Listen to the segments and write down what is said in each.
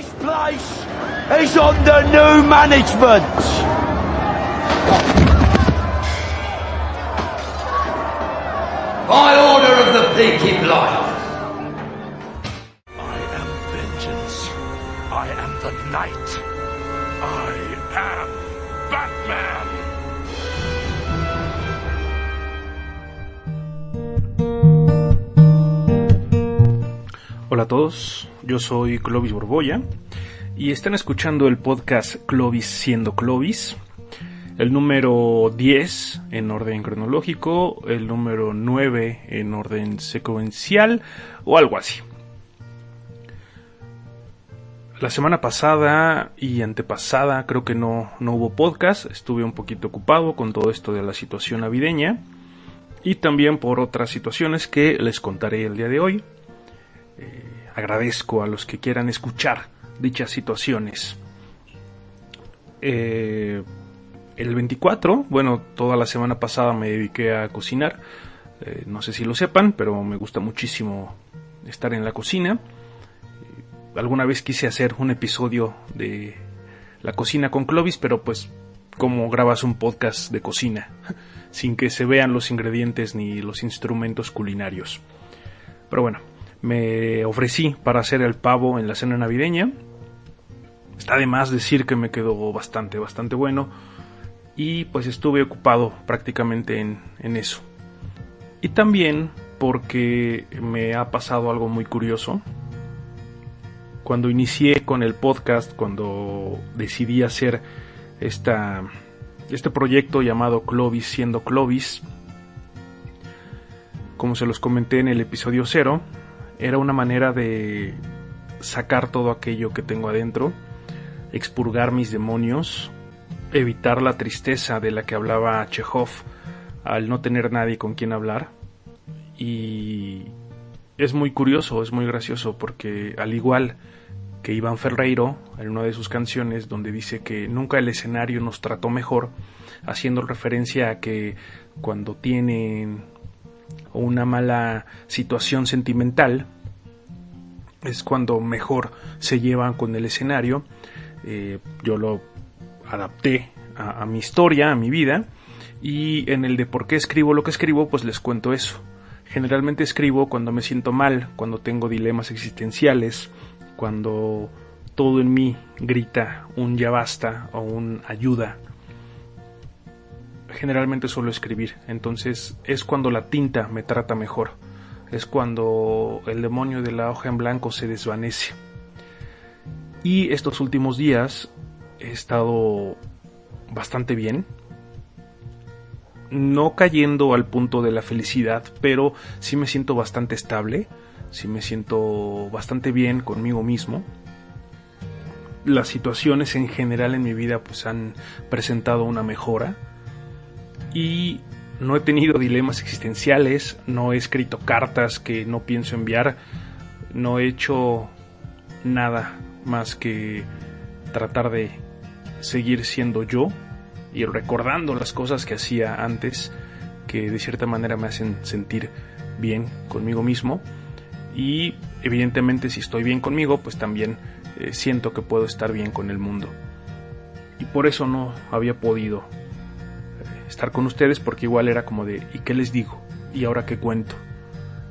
This place is under new management. By order of the Peaky Blinders. I am vengeance. I am the night. I am Batman. Hola a todos, yo soy Clovis Borbolla y están escuchando el podcast Clovis siendo Clovis, el número 10 en orden cronológico, el número 9 en orden secuencial o algo así. La semana pasada y antepasada creo que no hubo podcast, estuve un poquito ocupado con todo esto de la situación navideña y también por otras situaciones que les contaré el día de hoy. Agradezco a los que quieran escuchar dichas situaciones. El 24, bueno, toda la semana pasada me dediqué a cocinar. No sé si lo sepan, pero me gusta muchísimo estar en la cocina. Alguna vez quise hacer un episodio de la cocina con Clovis, pero pues, ¿cómo grabas un podcast de cocina? Sin que se vean los ingredientes ni los instrumentos culinarios. Pero bueno, me ofrecí para hacer el pavo en la cena navideña. Está de más decir que me quedó bastante bueno. Y pues estuve ocupado prácticamente en eso. Y también porque me ha pasado algo muy curioso. Cuando inicié con el podcast, cuando decidí hacer este proyecto llamado Clovis siendo Clovis, como se los comenté en el episodio 0, era una manera de sacar todo aquello que tengo adentro, expurgar mis demonios, evitar la tristeza de la que hablaba Chekhov al no tener nadie con quien hablar. Y es muy curioso, es muy gracioso, porque al igual que Iván Ferreiro, en una de sus canciones donde dice que nunca el escenario nos trató mejor, haciendo referencia a que cuando tienen una mala situación sentimental es cuando mejor se llevan con el escenario. Yo lo adapté a mi historia, a mi vida, y en el de por qué escribo lo que escribo, pues les cuento eso. Generalmente escribo cuando me siento mal, cuando tengo dilemas existenciales, cuando todo en mí grita un ya basta o un ayuda. Generalmente suelo escribir, entonces es cuando la tinta me trata mejor, es cuando el demonio de la hoja en blanco se desvanece. Y estos últimos días he estado bastante bien, no cayendo al punto de la felicidad, pero sí me siento bastante estable, sí me siento bastante bien conmigo mismo. Las situaciones en general en mi vida pues han presentado una mejora. Y no he tenido dilemas existenciales, no he escrito cartas que no pienso enviar, no he hecho nada más que tratar de seguir siendo yo y recordando las cosas que hacía antes, que de cierta manera me hacen sentir bien conmigo mismo. Y evidentemente si estoy bien conmigo, pues también siento que puedo estar bien con el mundo. Y por eso no había podido estar con ustedes, porque igual era como de ¿y qué les digo? ¿Y ahora qué cuento?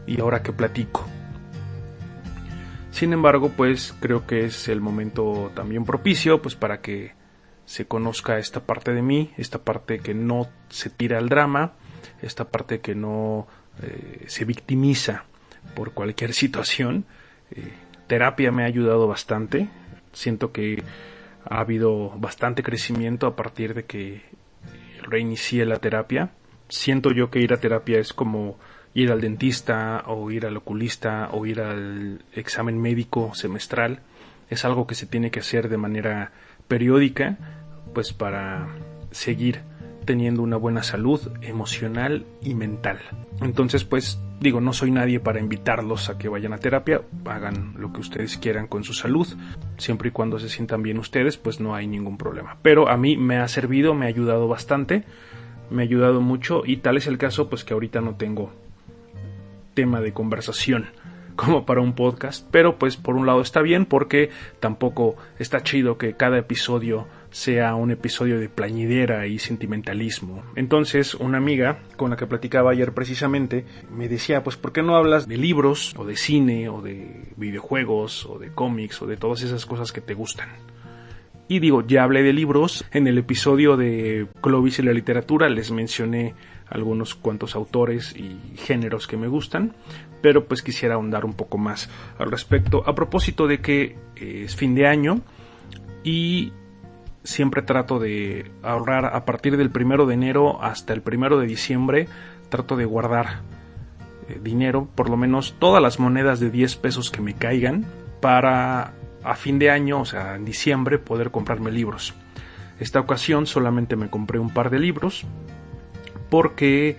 ¿Y ahora qué platico? Sin embargo, pues creo que es el momento también propicio pues para que se conozca esta parte de mí, esta parte que no se tira al drama, esta parte que no se victimiza por cualquier situación. Terapia me ha ayudado bastante, siento que ha habido bastante crecimiento a partir de que reinicié la terapia. Siento yo que ir a terapia es como ir al dentista o ir al oculista o ir al examen médico semestral. Es algo que se tiene que hacer de manera periódica, pues para seguir teniendo una buena salud emocional y mental. Entonces pues digo, no soy nadie para invitarlos a que vayan a terapia, hagan lo que ustedes quieran con su salud, siempre y cuando se sientan bien ustedes, pues no hay ningún problema. Pero a mí me ha servido, me ha ayudado bastante, me ha ayudado mucho, y tal es el caso pues que ahorita no tengo tema de conversación como para un podcast, pero pues por un lado está bien porque tampoco está chido que cada episodio sea un episodio de plañidera y sentimentalismo. Entonces una amiga con la que platicaba ayer precisamente me decía, pues ¿por qué no hablas de libros o de cine o de videojuegos o de cómics o de todas esas cosas que te gustan? Y digo, ya hablé de libros, en el episodio de Clovis y la literatura les mencioné algunos cuantos autores y géneros que me gustan, pero pues quisiera ahondar un poco más al respecto, a propósito de que es fin de año y siempre trato de ahorrar a partir del 1 de enero hasta el 1 de diciembre, trato de guardar dinero, por lo menos todas las monedas de 10 pesos que me caigan, para a fin de año, o sea en diciembre, poder comprarme libros. Esta ocasión solamente me compré un par de libros porque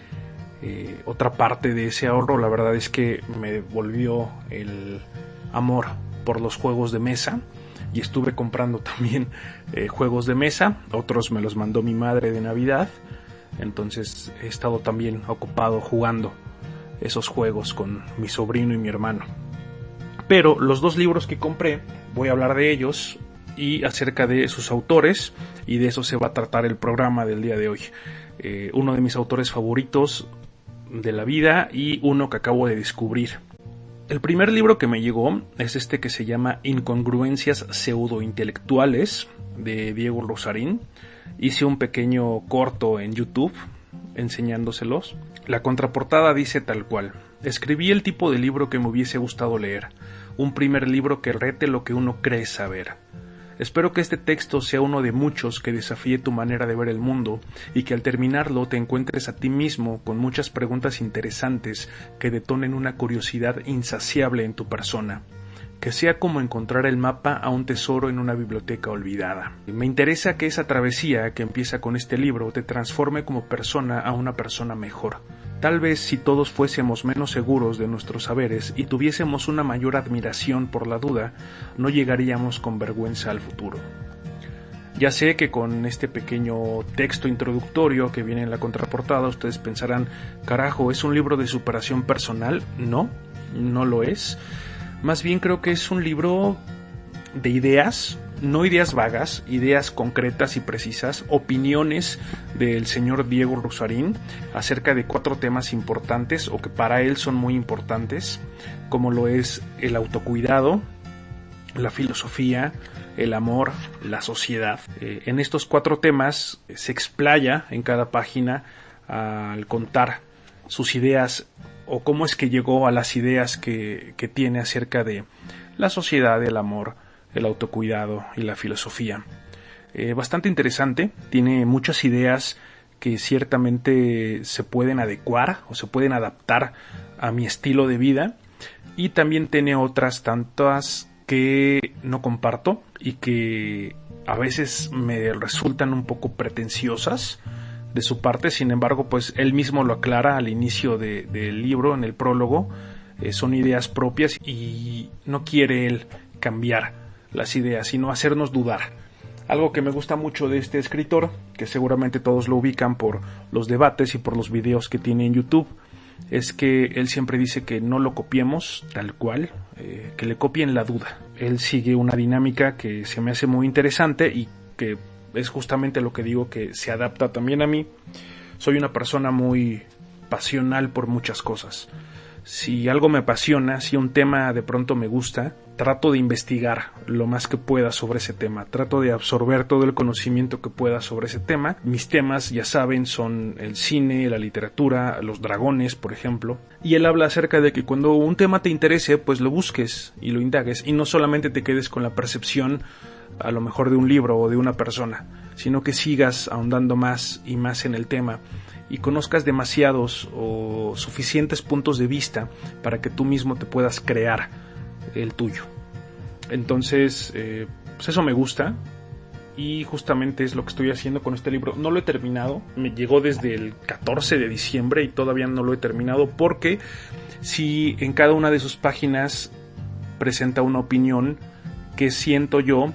otra parte de ese ahorro, la verdad es que me volvió el amor por los juegos de mesa y estuve comprando también juegos de mesa. Otros me los mandó mi madre de Navidad, entonces he estado también ocupado jugando esos juegos con mi sobrino y mi hermano. Pero los dos libros que compré, voy a hablar de ellos y acerca de sus autores, y de eso se va a tratar el programa del día de hoy. Uno de mis autores favoritos de la vida y uno que acabo de descubrir. El primer libro que me llegó es este que se llama Incongruencias pseudointelectuales, de Diego Rusarín. Hice un pequeño corto en YouTube enseñándoselos. La contraportada dice tal cual: escribí el tipo de libro que me hubiese gustado leer, un primer libro que rete lo que uno cree saber. Espero que este texto sea uno de muchos que desafíe tu manera de ver el mundo y que al terminarlo te encuentres a ti mismo con muchas preguntas interesantes que detonen una curiosidad insaciable en tu persona. Que sea como encontrar el mapa a un tesoro en una biblioteca olvidada. Me interesa que esa travesía que empieza con este libro te transforme como persona a una persona mejor. Tal vez si todos fuésemos menos seguros de nuestros saberes y tuviésemos una mayor admiración por la duda, no llegaríamos con vergüenza al futuro. Ya sé que con este pequeño texto introductorio que viene en la contraportada ustedes pensarán, carajo, ¿es un libro de superación personal? No, no lo es. Más bien creo que es un libro de ideas, no ideas vagas, ideas concretas y precisas, opiniones del señor Diego Rusarín acerca de 4 temas importantes o que para él son muy importantes, como lo es el autocuidado, la filosofía, el amor, la sociedad. En estos 4 temas se explaya en cada página al contar sus ideas o cómo es que llegó a las ideas que tiene acerca de la sociedad, el amor, el autocuidado y la filosofía. Bastante interesante, tiene muchas ideas que ciertamente se pueden adecuar o se pueden adaptar a mi estilo de vida, y también tiene otras tantas que no comparto y que a veces me resultan un poco pretenciosas de su parte. Sin embargo, pues él mismo lo aclara al inicio del libro, en el prólogo. Son ideas propias y no quiere él cambiar las ideas, sino hacernos dudar. Algo que me gusta mucho de este escritor, que seguramente todos lo ubican por los debates y por los videos que tiene en YouTube, es que él siempre dice que no lo copiemos tal cual, que le copien la duda. Él sigue una dinámica que se me hace muy interesante y que es justamente lo que digo, que se adapta también a mí. Soy una persona muy pasional por muchas cosas. Si algo me apasiona, si un tema de pronto me gusta, trato de investigar lo más que pueda sobre ese tema. Trato de absorber todo el conocimiento que pueda sobre ese tema. Mis temas, ya saben, son el cine, la literatura, los dragones, por ejemplo. Y él habla acerca de que cuando un tema te interese, pues lo busques y lo indagues. Y no solamente te quedes con la percepción, a lo mejor de un libro o de una persona, sino que sigas ahondando más y más en el tema y conozcas demasiados o suficientes puntos de vista para que tú mismo te puedas crear el tuyo. Entonces, pues eso me gusta y justamente es lo que estoy haciendo con este libro. No lo he terminado, me llegó desde el 14 de diciembre y todavía no lo he terminado, porque si en cada una de sus páginas presenta una opinión que siento yo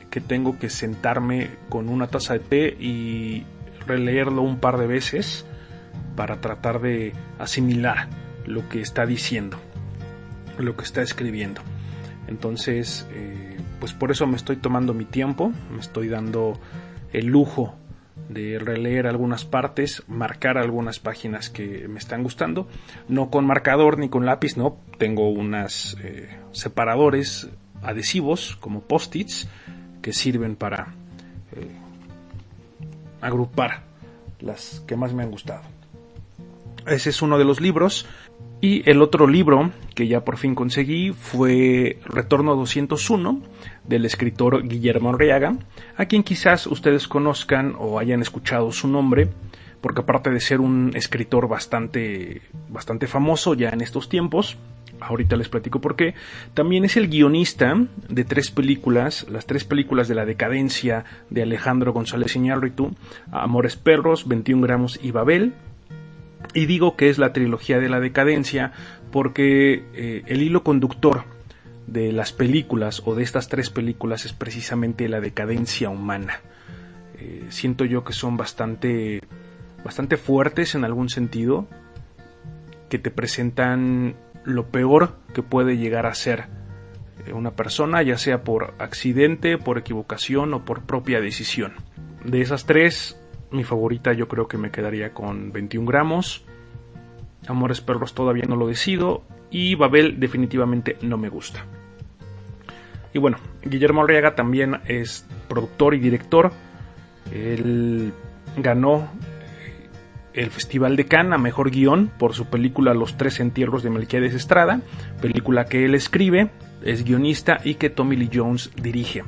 que tengo que sentarme con una taza de té y releerlo un par de veces para tratar de asimilar lo que está diciendo. lo que está escribiendo. Entonces, pues por eso me estoy tomando mi tiempo, me estoy dando el lujo de releer algunas partes, marcar algunas páginas que me están gustando, no con marcador ni con lápiz, no, tengo unas separadores adhesivos como post-its que sirven para agrupar las que más me han gustado. Ese es uno de los libros. Y el otro libro que ya por fin conseguí fue Retorno 201 del escritor Guillermo Arriaga, a quien quizás ustedes conozcan o hayan escuchado su nombre, porque aparte de ser un escritor bastante famoso ya en estos tiempos, ahorita les platico por qué, también es el guionista de 3 películas, las 3 películas de la decadencia de Alejandro González Iñárritu, Amores Perros, 21 gramos y Babel. Y digo que es la trilogía de la decadencia porque el hilo conductor de las películas o de estas 3 películas es precisamente la decadencia humana. Siento yo que son bastante fuertes en algún sentido, que te presentan lo peor que puede llegar a ser una persona, ya sea por accidente, por equivocación o por propia decisión. De esas 3, mi favorita yo creo que me quedaría con 21 gramos. Amores Perros todavía no lo decido. Y Babel definitivamente no me gusta. Y bueno, Guillermo Arriaga también es productor y director. Él ganó el Festival de Cannes a Mejor Guión por su película Los 3 entierros de Melquiades Estrada, película que él escribe, es guionista y que Tommy Lee Jones dirige.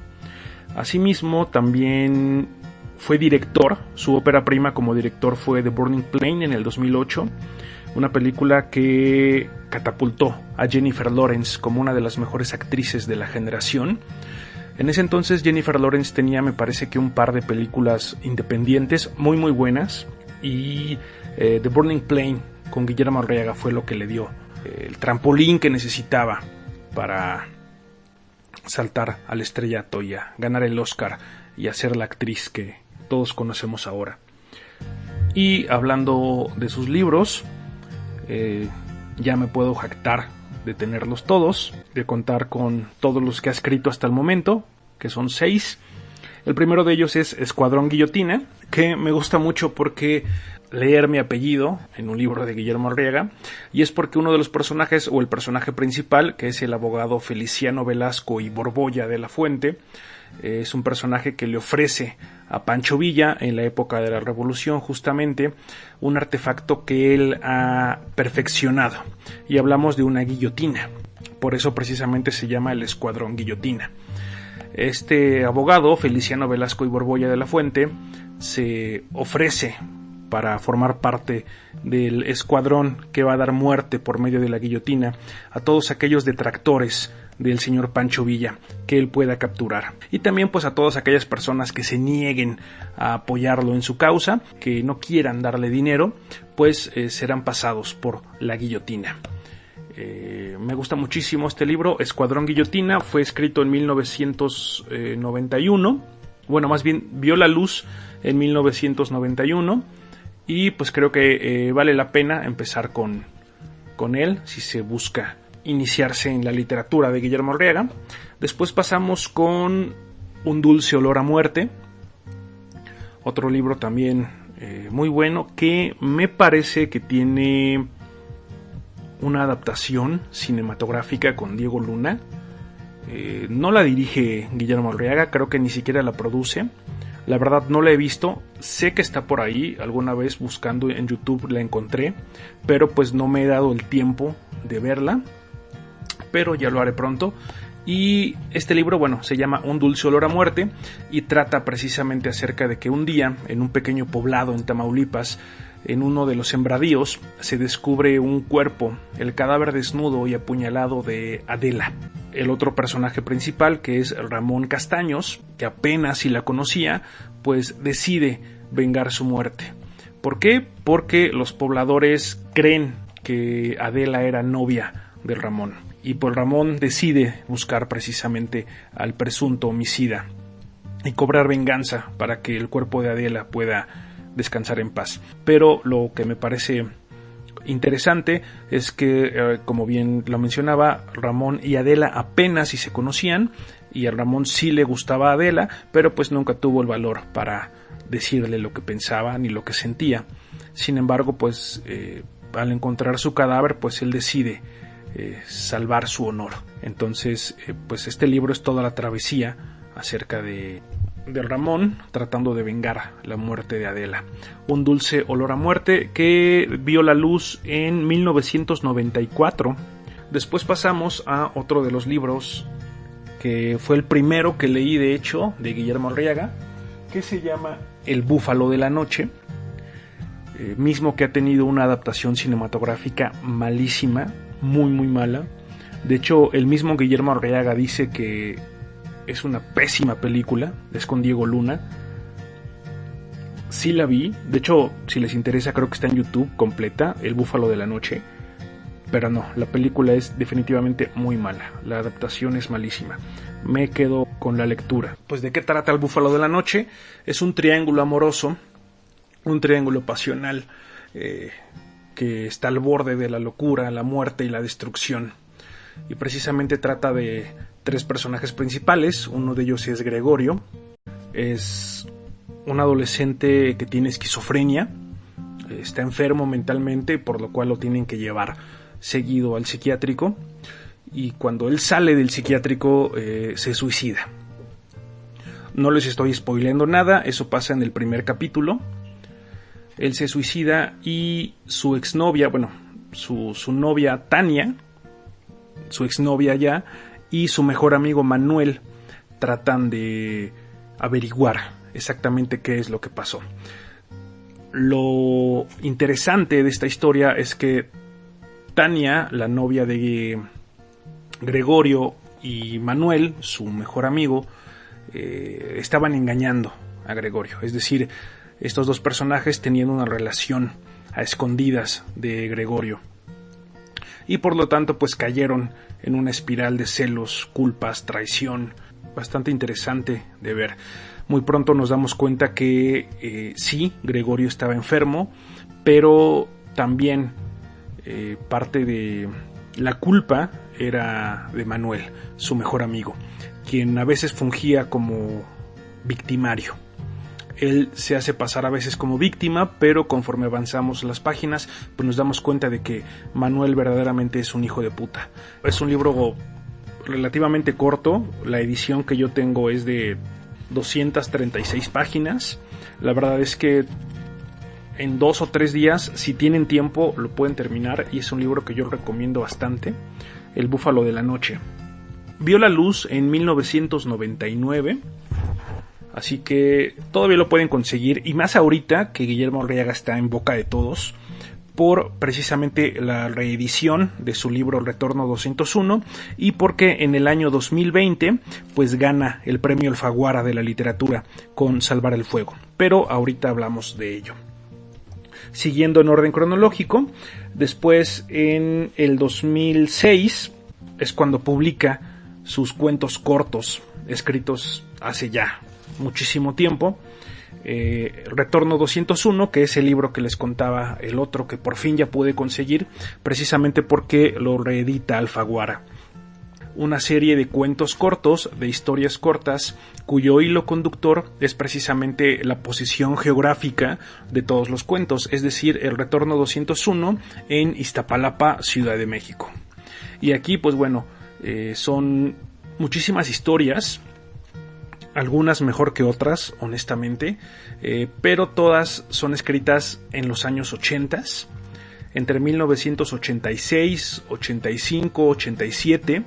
Asimismo, también fue director. Su ópera prima como director fue The Burning Plain en el 2008, una película que catapultó a Jennifer Lawrence como una de las mejores actrices de la generación. En ese entonces Jennifer Lawrence tenía, me parece que un par de películas independientes muy buenas, y The Burning Plain con Guillermo Arriaga fue lo que le dio el trampolín que necesitaba para saltar al estrellato y a ganar el Oscar y a ser la actriz que todos conocemos ahora. Y hablando de sus libros, ya me puedo jactar de tenerlos todos, de contar con todos los que ha escrito hasta el momento, que son 6. El primero de ellos es Escuadrón Guillotina, que me gusta mucho porque leer mi apellido en un libro de Guillermo Arriaga, y es porque uno de los personajes, o el personaje principal, que es el abogado Feliciano Velasco y Borbolla de la Fuente, es un personaje que le ofrece a Pancho Villa en la época de la Revolución justamente un artefacto que él ha perfeccionado, y hablamos de una guillotina. Por eso precisamente se llama el Escuadrón Guillotina. Este abogado, Feliciano Velasco y Borbolla de la Fuente, se ofrece para formar parte del escuadrón que va a dar muerte por medio de la guillotina a todos aquellos detractores del señor Pancho Villa que él pueda capturar, y también pues a todas aquellas personas que se nieguen a apoyarlo en su causa, que no quieran darle dinero, pues serán pasados por la guillotina. Me gusta muchísimo este libro, Escuadrón Guillotina. Fue escrito en 1991, bueno, más bien vio la luz en 1991, y pues creo que vale la pena empezar con él si se busca iniciarse en la literatura de Guillermo Arriaga. Después pasamos con Un dulce olor a muerte, otro libro también muy bueno, que me parece que tiene una adaptación cinematográfica con Diego Luna. No la dirige Guillermo Arriaga, creo que ni siquiera la produce. La verdad no la he visto, sé que está por ahí, alguna vez buscando en YouTube la encontré, pero pues no me he dado el tiempo de verla, pero ya lo haré pronto. Y este libro, bueno, se llama Un dulce olor a muerte, y trata precisamente acerca de que un día, en un pequeño poblado en Tamaulipas, en uno de los sembradíos, se descubre un cuerpo, el cadáver desnudo y apuñalado de Adela. El otro personaje principal, que es Ramón Castaños, que apenas si la conocía, pues decide vengar su muerte. ¿Por qué? Porque los pobladores creen que Adela era novia de Ramón, y pues Ramón decide buscar precisamente al presunto homicida y cobrar venganza para que el cuerpo de Adela pueda descansar en paz. Pero lo que me parece interesante es que, como bien lo mencionaba, Ramón y Adela apenas si se conocían, y a Ramón sí le gustaba a Adela, pero pues nunca tuvo el valor para decirle lo que pensaba ni lo que sentía. Sin embargo, pues al encontrar su cadáver, pues él decide salvar su honor. Entonces, pues este libro es toda la travesía acerca de Ramón tratando de vengar la muerte de Adela. Un dulce olor a muerte que vio la luz en 1994. Después pasamos a otro de los libros que fue el primero que leí, de hecho, de Guillermo Arriaga, que se llama El Búfalo de la Noche, mismo que ha tenido una adaptación cinematográfica malísima, muy muy mala. De hecho, el mismo Guillermo Arriaga dice que es una pésima película, es con Diego Luna. Sí la vi, de hecho, si les interesa, creo que está en YouTube completa, El Búfalo de la Noche. Pero no, la película es definitivamente muy mala, la adaptación es malísima. Me quedo con la lectura. Pues ¿de qué trata El Búfalo de la Noche? Es un triángulo amoroso, un triángulo pasional que está al borde de la locura, la muerte y la destrucción. Y precisamente trata de 3 personajes principales. Uno de ellos es Gregorio, es un adolescente que tiene esquizofrenia, está enfermo mentalmente, por lo cual lo tienen que llevar seguido al psiquiátrico, y cuando él sale del psiquiátrico se suicida. No les estoy spoileando nada, eso pasa en el primer capítulo. Él se suicida y su exnovia, bueno, su novia Tania, su exnovia ya, y su mejor amigo Manuel tratan de averiguar exactamente qué es lo que pasó. Lo interesante de esta historia es que Tania, la novia de Gregorio, y Manuel, su mejor amigo, estaban engañando a Gregorio. Es decir, estos 2 personajes tenían una relación a escondidas de Gregorio. Y por lo tanto, pues cayeron en una espiral de celos, culpas, traición, bastante interesante de ver. Muy pronto nos damos cuenta que sí, Gregorio estaba enfermo, pero también parte de la culpa era de Manuel, su mejor amigo, quien a veces fungía como victimario. Él se hace pasar a veces como víctima, pero conforme avanzamos las páginas, pues nos damos cuenta de que Manuel verdaderamente es un hijo de puta. Es un libro relativamente corto, la edición que yo tengo es de 236 páginas. La verdad es que en 2 o 3 días, si tienen tiempo, lo pueden terminar, y es un libro que yo recomiendo bastante. El Búfalo de la Noche vio la luz en 1999, así que todavía lo pueden conseguir, y más ahorita que Guillermo Arriaga está en boca de todos por precisamente la reedición de su libro Retorno 201, y porque en el año 2020 pues gana el premio Alfaguara de la literatura con Salvar el Fuego, pero ahorita hablamos de ello. Siguiendo en orden cronológico, después en el 2006 es cuando publica sus cuentos cortos, escritos hace ya muchísimo tiempo. Retorno 201, que es el libro que les contaba, el otro que por fin ya pude conseguir, precisamente porque lo reedita Alfaguara. Una serie de cuentos cortos, de historias cortas, cuyo hilo conductor es precisamente la posición geográfica de todos los cuentos, es decir, el Retorno 201 en Iztapalapa, Ciudad de México. Y aquí, pues bueno, son muchísimas historias, algunas mejor que otras, honestamente, pero todas son escritas en los años 80, entre 1986, 85, 87.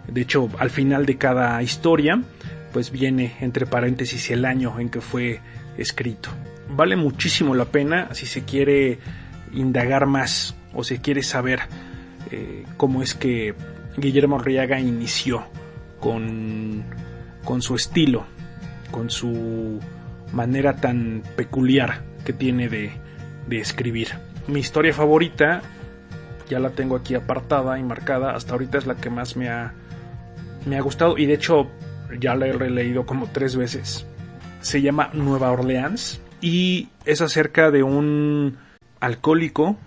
De hecho, al final de cada historia, pues viene entre paréntesis el año en que fue escrito. Vale muchísimo la pena si se quiere indagar más o se quiere saber cómo es que Guillermo Arriaga inició con su estilo, con su manera tan peculiar que tiene de escribir. Mi historia favorita, ya la tengo aquí apartada y marcada, hasta ahorita es la que más me ha gustado, y de hecho ya la he releído como 3 veces. Se llama Nueva Orleans y es acerca de un alcohólico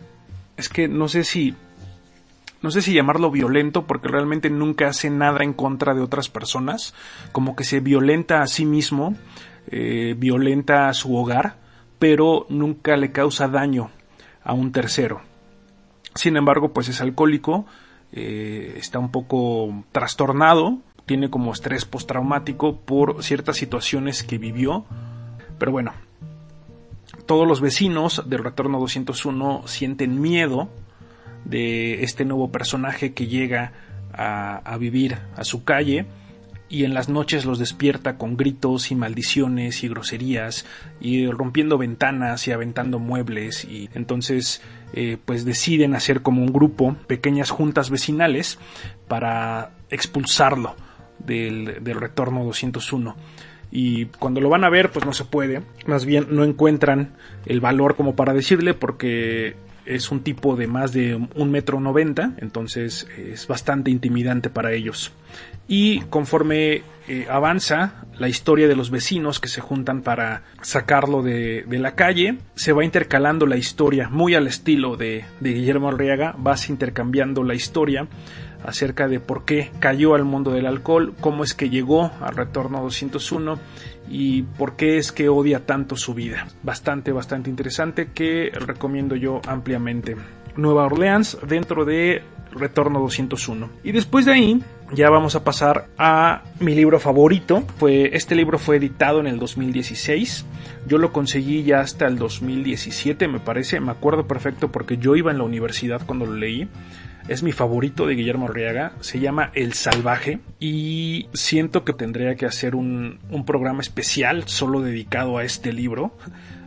es que no sé si llamarlo violento, porque realmente nunca hace nada en contra de otras personas, como que se violenta a sí mismo, violenta a su hogar, pero nunca le causa daño a un tercero. Sin embargo, pues es alcohólico, está un poco trastornado, tiene como estrés postraumático por ciertas situaciones que vivió, pero bueno, todos los vecinos del Retorno 201 sienten miedo de este nuevo personaje que llega a vivir a su calle, y en las noches los despierta con gritos y maldiciones y groserías y rompiendo ventanas y aventando muebles, y entonces pues deciden hacer como un grupo, pequeñas juntas vecinales para expulsarlo del Retorno 201. Y cuando lo van a ver, pues no se puede, más bien no encuentran el valor como para decirle, porque es un tipo de más de 1,90 m, entonces es bastante intimidante para ellos. Y conforme avanza la historia de los vecinos que se juntan para sacarlo de la calle, se va intercalando la historia, muy al estilo de Guillermo Arriaga. Vas intercambiando la historia acerca de por qué cayó al mundo del alcohol, cómo es que llegó al Retorno 201 y por qué es que odia tanto su vida. Bastante interesante, que recomiendo yo ampliamente. Nueva Orleans dentro de Retorno 201. Y después de ahí ya vamos a pasar a mi libro favorito. Este libro fue editado en el 2016. Yo lo conseguí ya hasta el 2017, me parece. Me acuerdo perfecto porque yo iba en la universidad cuando lo leí. Es mi favorito de Guillermo Arriaga. Se llama El Salvaje. Y siento que tendría que hacer un programa especial solo dedicado a este libro.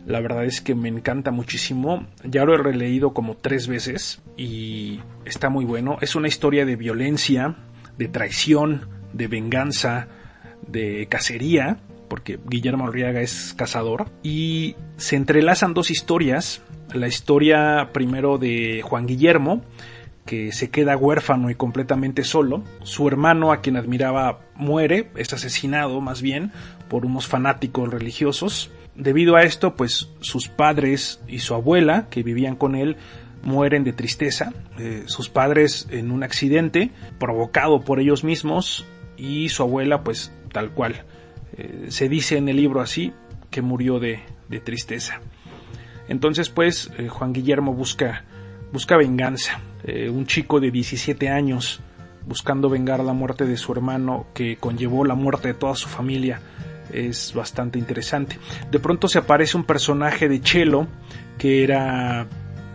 La verdad es que me encanta muchísimo. Ya lo he releído como 3 veces y está muy bueno. Es una historia de violencia, de traición, de venganza, de cacería, porque Guillermo Arriaga es cazador. Y se entrelazan 2 historias. La historia primero de Juan Guillermo, que se queda huérfano y completamente solo. Su hermano, a quien admiraba, muere, es asesinado más bien por unos fanáticos religiosos. Debido a esto, pues sus padres y su abuela, que vivían con él, mueren de tristeza. Sus padres en un accidente provocado por ellos mismos, y su abuela, pues tal cual. Se dice en el libro así, que murió de tristeza. Entonces, pues, Juan Guillermo busca venganza. Un chico de 17 años buscando vengar la muerte de su hermano, que conllevó la muerte de toda su familia. Es bastante interesante. De pronto se aparece un personaje de Chelo, que era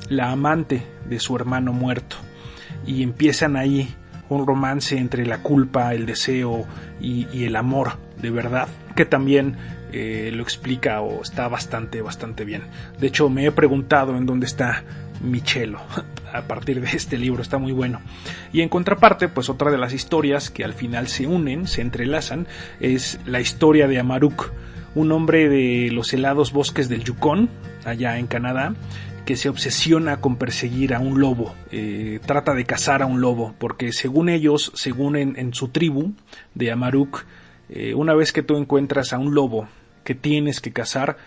la amante de su hermano muerto, y empiezan ahí un romance entre la culpa, el deseo y el amor de verdad, que también lo explica, o está bastante bien. De hecho, me he preguntado en dónde está mi Chelo a partir de este libro. Está muy bueno. Y en contraparte, pues otra de las historias que al final se unen, se entrelazan, es la historia de Amaruk, un hombre de los helados bosques del Yukon, allá en Canadá, que se obsesiona con perseguir a un lobo. Trata de cazar a un lobo, porque según ellos, según en su tribu de Amaruk, una vez que tú encuentras a un lobo que tienes que cazar,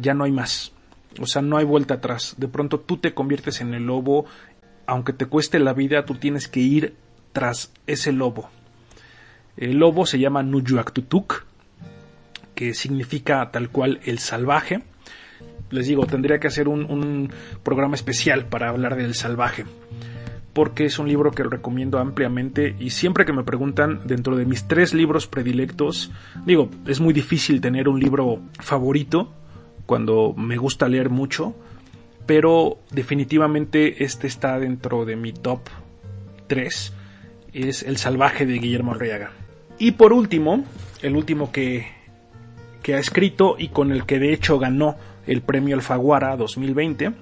ya no hay más. O sea, no hay vuelta atrás. De pronto tú te conviertes en el lobo. Aunque te cueste la vida, tú tienes que ir tras ese lobo. El lobo se llama Nuyuactutuk, que significa tal cual el salvaje. Les digo, tendría que hacer un programa especial para hablar del salvaje, porque es un libro que recomiendo ampliamente. Y siempre que me preguntan, dentro de mis 3 libros predilectos, digo, es muy difícil tener un libro favorito cuando me gusta leer mucho, pero definitivamente este está dentro de mi top 3, es El Salvaje de Guillermo Arriaga. Y por último, el último que ha escrito, y con el que de hecho ganó el premio Alfaguara 2020.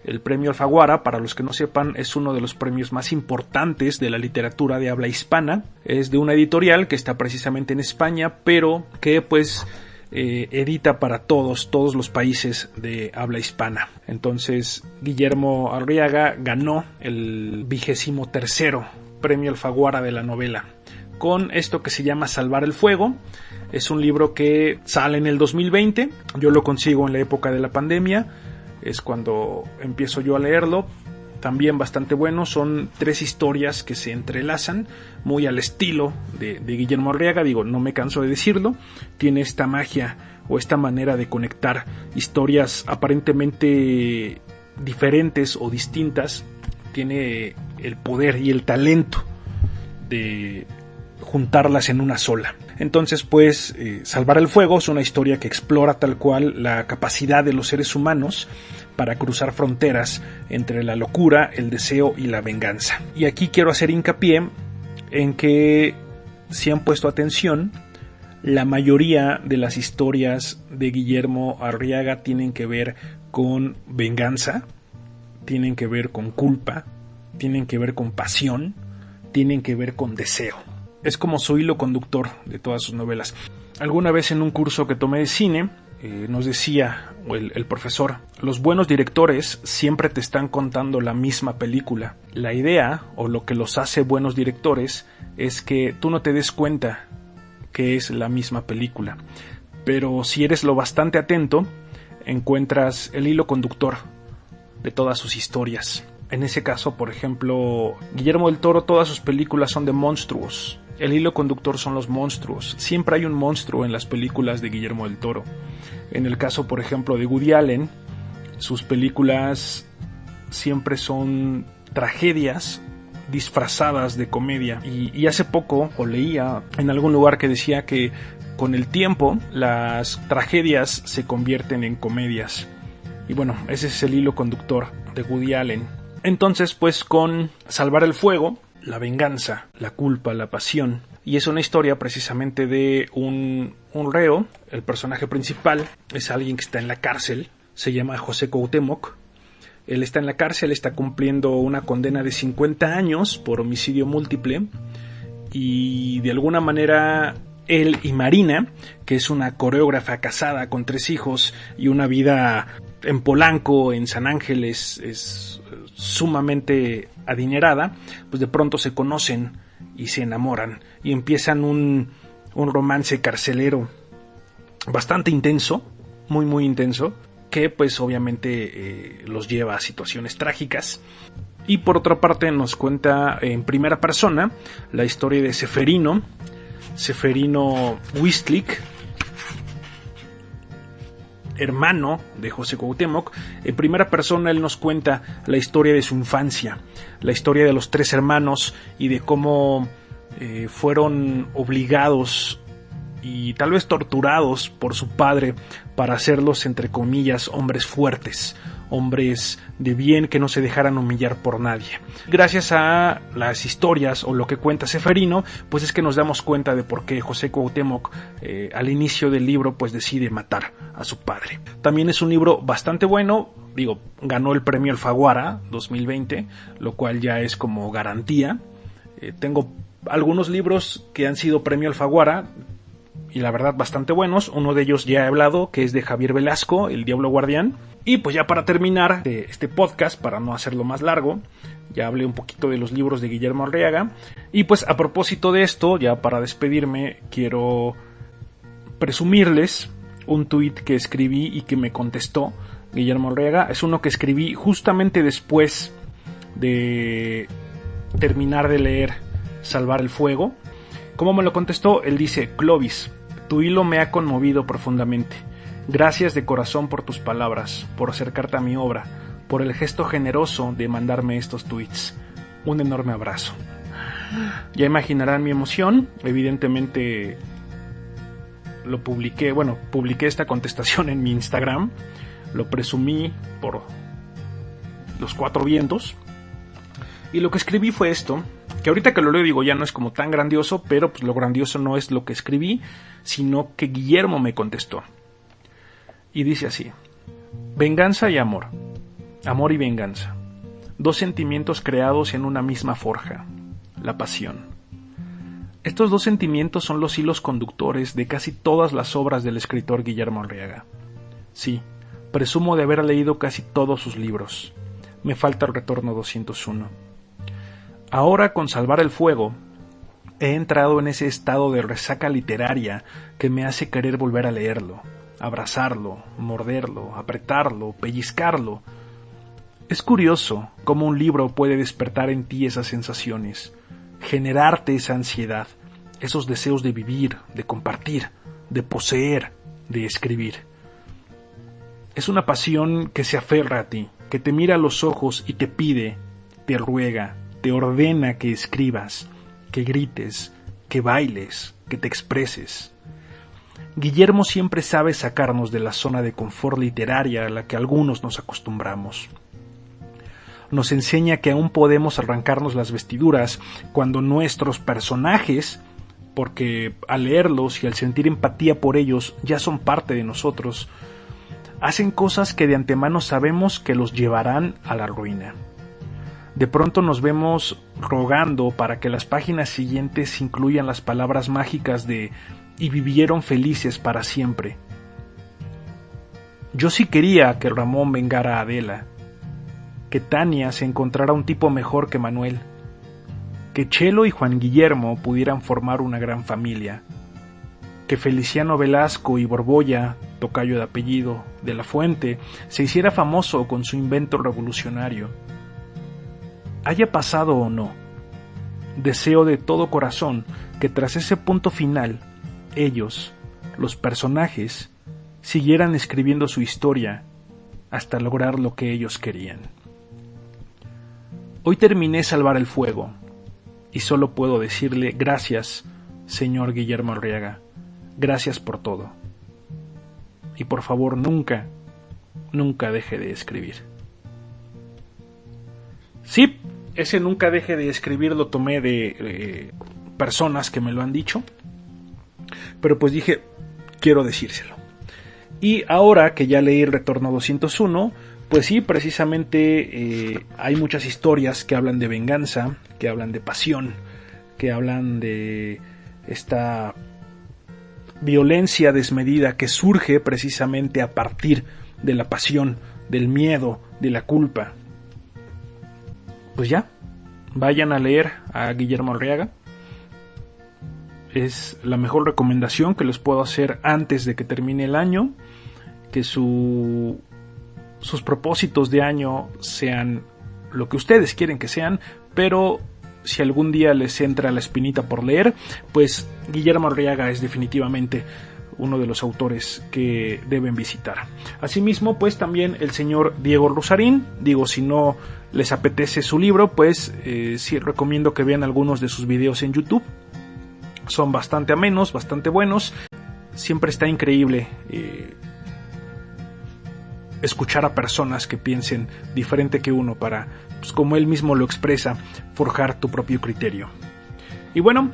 El premio Alfaguara, para los que no sepan, es uno de los premios más importantes de la literatura de habla hispana. Es de una editorial que está precisamente en España, pero que pues edita para todos los países de habla hispana. Entonces, Guillermo Arriaga ganó el 23º premio Alfaguara de la novela con esto que se llama Salvar el Fuego. Es un libro que sale en el 2020. Yo lo consigo en la época de la pandemia. Es cuando empiezo yo a leerlo. también bastante bueno. Son 3 historias que se entrelazan muy al estilo de Guillermo Arriaga. Digo, no me canso de decirlo. Tiene esta magia o esta manera de conectar historias aparentemente diferentes o distintas. Tiene el poder y el talento de juntarlas en una sola. Entonces, pues, Salvar el Fuego es una historia que explora tal cual la capacidad de los seres humanos para cruzar fronteras entre la locura, el deseo y la venganza. Y aquí quiero hacer hincapié en que, si han puesto atención, la mayoría de las historias de Guillermo Arriaga tienen que ver con venganza, tienen que ver con culpa, tienen que ver con pasión, tienen que ver con deseo. Es como su hilo conductor de todas sus novelas. Alguna vez en un curso que tomé de cine, nos decía el profesor: los buenos directores siempre te están contando la misma película. La idea, o lo que los hace buenos directores, es que tú no te des cuenta que es la misma película. Pero si eres lo bastante atento, encuentras el hilo conductor de todas sus historias. En ese caso, por ejemplo, Guillermo del Toro, todas sus películas son de monstruos. El hilo conductor son los monstruos. Siempre hay un monstruo en las películas de Guillermo del Toro. En el caso, por ejemplo, de Woody Allen, sus películas siempre son tragedias disfrazadas de comedia. Y hace poco, o leía en algún lugar que decía que con el tiempo las tragedias se convierten en comedias. Y bueno, ese es el hilo conductor de Woody Allen. Entonces, pues, con Salvar el Fuego, la venganza, la culpa, la pasión. Y es una historia precisamente de un reo. El personaje principal es alguien que está en la cárcel. Se llama José Cuauhtémoc. Él está en la cárcel, está cumpliendo una condena de 50 años por homicidio múltiple. Y de alguna manera él y Marina, que es una coreógrafa casada con 3 hijos y una vida en Polanco, en San Ángeles, es sumamente adinerada, pues de pronto se conocen y se enamoran y empiezan un romance carcelero bastante intenso, muy intenso, que pues obviamente los lleva a situaciones trágicas. Y por otra parte nos cuenta en primera persona la historia de Seferino Wistlick, hermano de José Cuauhtémoc. En primera persona él nos cuenta la historia de su infancia, la historia de los 3 hermanos y de cómo fueron obligados y tal vez torturados por su padre para hacerlos, entre comillas, hombres fuertes, hombres de bien que no se dejaran humillar por nadie. Gracias a las historias o lo que cuenta Seferino, pues es que nos damos cuenta de por qué José Cuauhtémoc al inicio del libro pues decide matar a su padre. También es un libro bastante bueno, ganó el premio Alfaguara 2020, lo cual ya es como garantía. Tengo algunos libros que han sido premio Alfaguara y la verdad bastante buenos. Uno de ellos ya he hablado, que es de Javier Velasco, El Diablo Guardián. Y pues ya para terminar este podcast, para no hacerlo más largo, ya hablé un poquito de los libros de Guillermo Arriaga. Y pues a propósito de esto, ya para despedirme, quiero presumirles un tuit que escribí y que me contestó Guillermo Arriaga. Es uno que escribí justamente después de terminar de leer Salvar el Fuego. ¿Cómo me lo contestó? Él dice: Clovis, tu hilo me ha conmovido profundamente. Gracias de corazón por tus palabras, por acercarte a mi obra, por el gesto generoso de mandarme estos tweets. Un enorme abrazo. Ya imaginarán mi emoción. Evidentemente lo publiqué, publiqué esta contestación en mi Instagram. Lo presumí por los 4 vientos. Y lo que escribí fue esto, que ahorita que lo leo digo ya no es como tan grandioso, pero pues lo grandioso no es lo que escribí, sino que Guillermo me contestó. Y dice así: venganza y amor, amor y venganza, 2 sentimientos creados en una misma forja, la pasión. Estos 2 sentimientos son los hilos conductores de casi todas las obras del escritor Guillermo Arriaga. Sí, presumo de haber leído casi todos sus libros. Me falta el retorno 201. Ahora, con Salvar el Fuego, he entrado en ese estado de resaca literaria que me hace querer volver a leerlo, abrazarlo, morderlo, apretarlo, pellizcarlo. Es curioso cómo un libro puede despertar en ti esas sensaciones, generarte esa ansiedad, esos deseos de vivir, de compartir, de poseer, de escribir. Es una pasión que se aferra a ti, que te mira a los ojos y te pide, te ruega, te ordena que escribas, que grites, que bailes, que te expreses. Guillermo siempre sabe sacarnos de la zona de confort literaria a la que algunos nos acostumbramos. Nos enseña que aún podemos arrancarnos las vestiduras cuando nuestros personajes, porque al leerlos y al sentir empatía por ellos ya son parte de nosotros, hacen cosas que de antemano sabemos que los llevarán a la ruina. De pronto nos vemos rogando para que las páginas siguientes incluyan las palabras mágicas de "y vivieron felices para siempre". Yo sí quería que Ramón vengara a Adela, que Tania se encontrara un tipo mejor que Manuel, que Chelo y Juan Guillermo pudieran formar una gran familia, que Feliciano Velasco y Borbolla, tocayo de apellido, de la Fuente, se hiciera famoso con su invento revolucionario. Haya pasado o no, deseo de todo corazón que tras ese punto final, ellos, los personajes, siguieran escribiendo su historia hasta lograr lo que ellos querían. Hoy terminé Salvar el Fuego y solo puedo decirle gracias, señor Guillermo Arriaga, gracias por todo. Y por favor nunca, nunca deje de escribir. Sí, ese nunca deje de escribir lo tomé de personas que me lo han dicho, pero pues dije, quiero decírselo. Y ahora que ya leí Retorno 201, pues sí, precisamente hay muchas historias que hablan de venganza, que hablan de pasión, que hablan de esta violencia desmedida que surge precisamente a partir de la pasión, del miedo, de la culpa. Pues ya, vayan a leer a Guillermo Arriaga. Es la mejor recomendación que les puedo hacer antes de que termine el año, que sus propósitos de año sean lo que ustedes quieren que sean, pero si algún día les entra la espinita por leer, pues Guillermo Arriaga es definitivamente uno de los autores que deben visitar. Asimismo, pues también el señor Diego Rusarín, digo, si no les apetece su libro, pues sí recomiendo que vean algunos de sus videos en YouTube. Son bastante amenos, bastante buenos. Siempre está increíble escuchar a personas que piensen diferente que uno para, pues, como él mismo lo expresa, forjar tu propio criterio. Y bueno,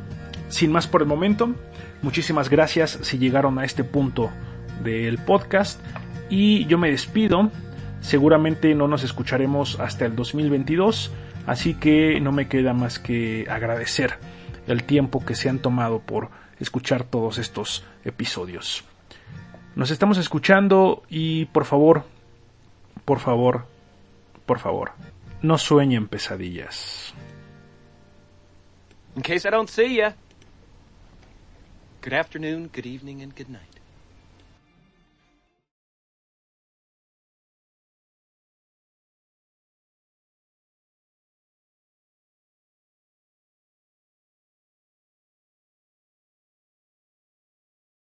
sin más por el momento, muchísimas gracias si llegaron a este punto del podcast y yo me despido. Seguramente no nos escucharemos hasta el 2022, así que no me queda más que agradecer el tiempo que se han tomado por escuchar todos estos episodios. Nos estamos escuchando y por favor, no sueñen pesadillas. In case I don't see ya, good afternoon, good evening, and good night.